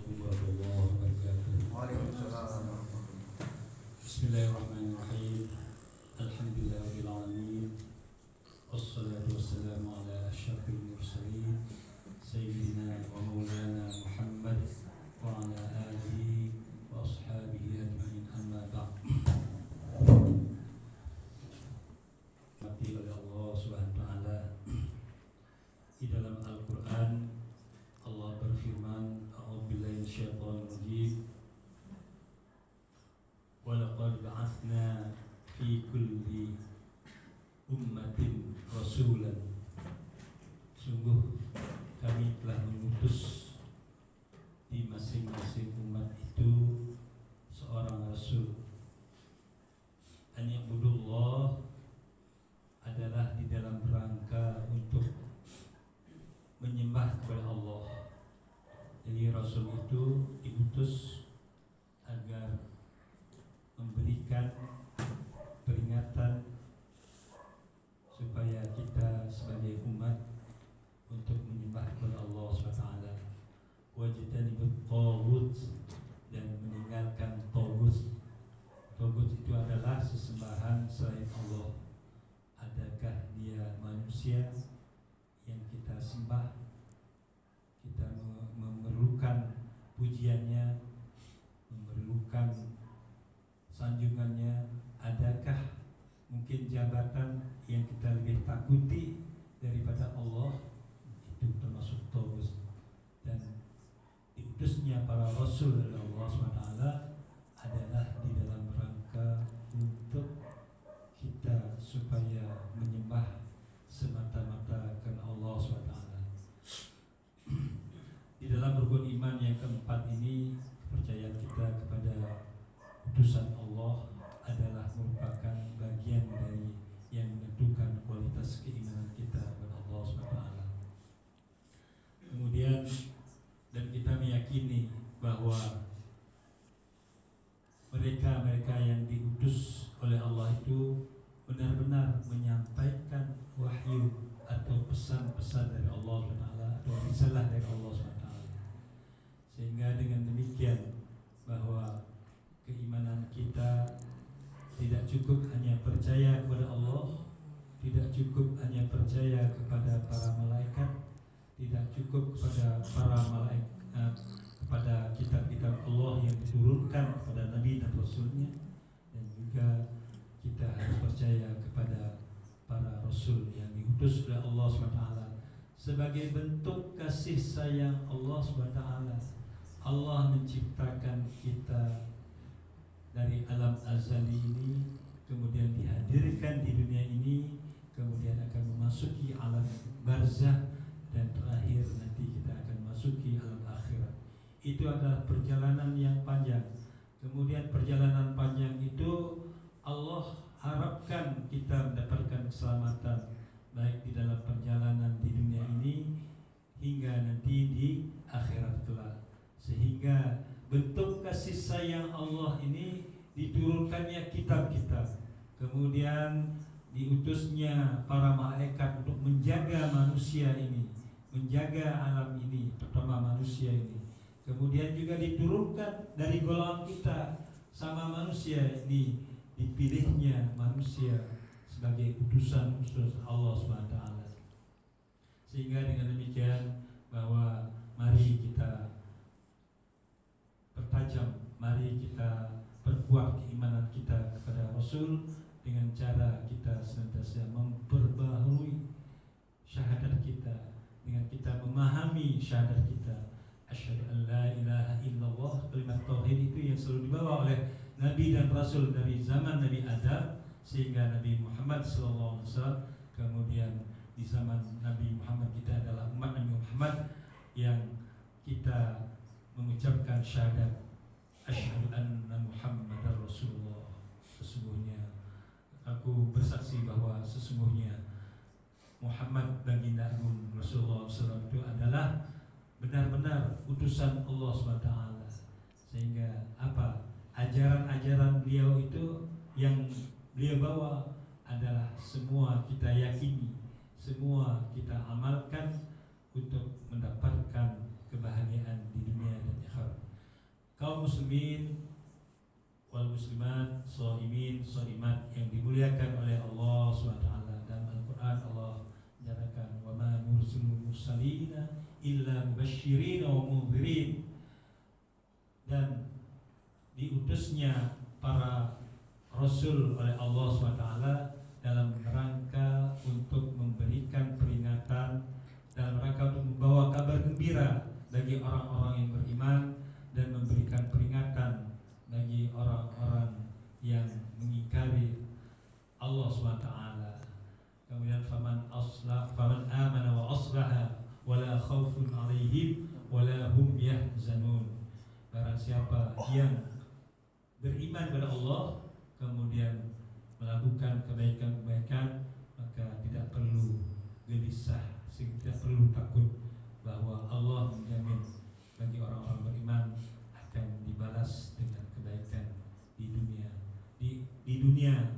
Assalamualaikum warahmatullahi wabarakatuh. Waalaikumsalam. Bismillahirrahmanirrahim. Alhamdulillahirabbil alamin. Wassalatu wassalamu ala asyrafil mursalin sayyidina wa maulana Muhammad wa ala alihi wa ashabihi ajma'in, amma ba'd. Mati oleh Allah Subhanahu wa taala. Di dalam Al-Qur'an Allah berfirman, a'udzubillahi minasyaitonir rajim. Wa laqad ba'atsna fi kulli ummatin rasulan. Sungguh kami telah mengutus di masing-masing umat itu seorang rasul. An ya'budullah adalah di dalam rangka untuk menyembah kepada Allah. Jadi rasul itu diutus agar memberikan peringatan supaya kita sebagai umat untuk menyembah kepada Allah SWT, wajtanibut taghut, dan meninggalkan taghut. Taghut itu adalah sesembahan selain Allah. Adakah dia manusia yang kita sembah, kita memerlukan pujiannya, memerlukan sanjungannya? Adakah mungkin jabatan yang kita lebih takuti daripada Allah? Itu termasuk taghut. Dan diutusnya para rasul oleh Allah SWT adalah di dalam rangka untuk kita supaya menyembah semata-mata karena Allah SWT. Di dalam rukun iman yang keempat ini, kepercayaan kita kepada utusan Allah adalah merupakan bagian dari yang menentukan kualitas keimanan kita kepada Allah SWT. Kemudian, dan kita meyakini bahwa mereka yang diutus oleh Allah itu benar-benar menyampaikan wahyu atau pesan-pesan dari Allah SWT atau risalah dari Allah SWT. Sehingga dengan demikian bahwa keimanan kita tidak cukup hanya percaya kepada Allah, tidak cukup hanya percaya kepada para malaikat, tidak cukup kepada para malaikat, kepada kitab-kitab Allah yang diturunkan kepada Nabi dan Rasulnya, dan juga kita harus percaya kepada para Rasul yang diutus oleh Allah SWT sebagai bentuk kasih sayang Allah SWT. Allah menciptakan kita dari alam azali ini, kemudian dihadirkan di dunia ini, kemudian akan memasuki alam barzah, dan terakhir nanti kita akan memasuki alam akhirat. Itu adalah perjalanan yang panjang. Kemudian perjalanan panjang itu Allah harapkan kita mendapatkan keselamatan baik di dalam perjalanan di dunia ini hingga nanti di akhirat kelak. Sehingga bentuk kasih sayang Allah ini diturunkannya kitab-kitab, kemudian diutusnya para malaikat untuk menjaga manusia ini, menjaga alam ini, terutama manusia ini. Kemudian juga diturunkan dari golongan kita sama manusia ini, dipilihnya manusia sebagai utusan Allah SWT. Sehingga dengan demikian bahwa mari kita pertajam, mari kita perkuat keimanan kita kepada Rasul dengan cara kita senantiasa memperbaharui syahadat kita, dengan kita memahami syahadat kita. Asyhadu an la ilaha illallah, kalimat tauhid itu yang selalu dibawa oleh Nabi dan Rasul dari zaman Nabi Adam sehingga Nabi Muhammad SAW. Kemudian di zaman Nabi Muhammad kita adalah umat Nabi Muhammad yang kita mengucapkan syahadat asyhadu anna Muhammadar Rasulullah. Sesungguhnya aku bersaksi bahwa sesungguhnya Muhammad baginda agung Rasulullah SAW itu adalah benar-benar utusan Allah SWT. Sehingga apa? Ajaran-ajaran beliau itu yang beliau bawa adalah semua kita yakini, semua kita amalkan untuk mendapatkan kebahagiaan di dunia dan akhirat. kaum muslimin wal muslimat, shaimin, shaimat yang dimuliakan oleh Allah SWT. Dalam Al-Quran Allah menyatakan wa ma nursilul mursalina illa mubasysyirin wa mundhirin, dan diutusnya para rasul oleh Allah SWT dalam rangka untuk memberikan peringatan, dalam rangka untuk membawa kabar gembira bagi orang-orang yang beriman dan memberikan peringatan bagi orang-orang yang mengingkari Allah SWT. Kemudian faman amana wa aslaha wala khaufun alaihim wala hum yahzanun. Barang siapa yang beriman kepada Allah kemudian melakukan kebaikan-kebaikan, maka tidak perlu gelisah, tidak perlu takut, bahwa Allah menjamin bagi orang-orang beriman akan dibalas dengan kebaikan di dunia, di dunia